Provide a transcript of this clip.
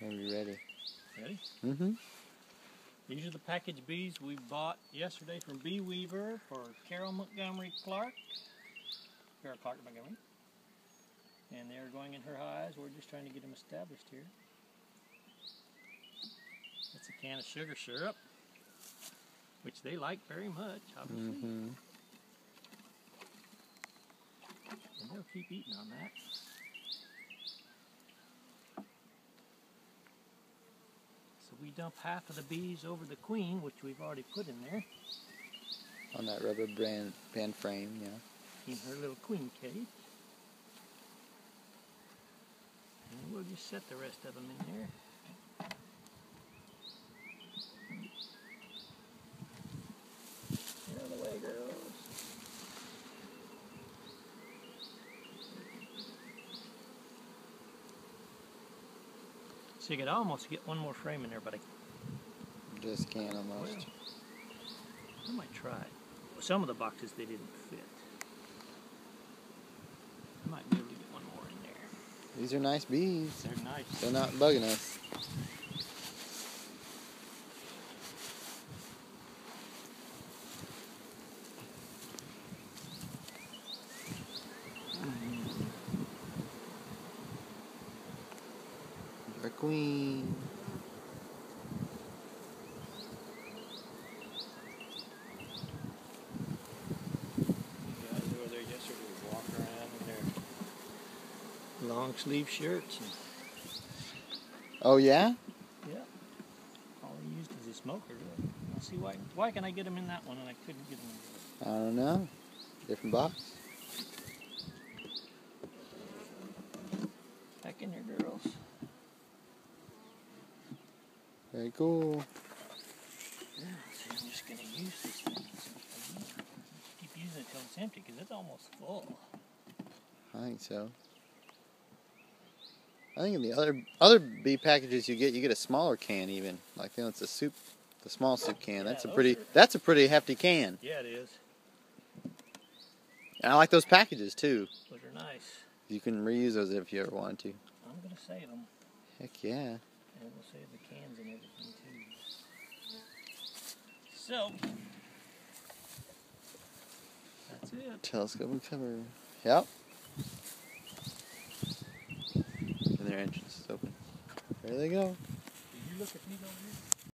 Are you ready? Ready? Mm-hmm. These are the package bees we bought yesterday from Bee Weaver for Carol Montgomery Clark. Carol Clark Montgomery. And they're going in her hives. We're just trying to get them established here. It's a can of sugar syrup, which they like very much, obviously. Mm-hmm. And they'll keep eating on that. So we dump half of the bees over the queen, which we've already put in there. On that rubber band frame, yeah. In her little queen cage. And we'll just set the rest of them in there. Get out of the way, girls. So you could almost get one more frame in there, but I Just can't almost. Well, I might try. Some of the boxes they didn't fit. I might be able to get one more in there. These are nice bees. They're nice. They're not bugging us. Our queen. Long sleeve shirts. And Oh yeah? yeah. All he used is a smoker. Really. Let's see why can I get him in that one and I couldn't get him in the other? I don't know. Different box. Back in there, girls. Very cool. Yeah, see, I'm just gonna use this thing. Keep using it till it's empty because it's almost full. I think so. I think in the other bee packages you get a smaller can even. Like it's a soup, the small soup can. Yeah, That's a pretty hefty can. Yeah, it is. And I like those packages too. Those are nice. You can reuse those if you ever want to. I'm gonna save them. Heck yeah. And we'll save the cans and everything too. So that's it. Telescope and cover. Yep. And their entrance is open. There they go. Did you look at these over here?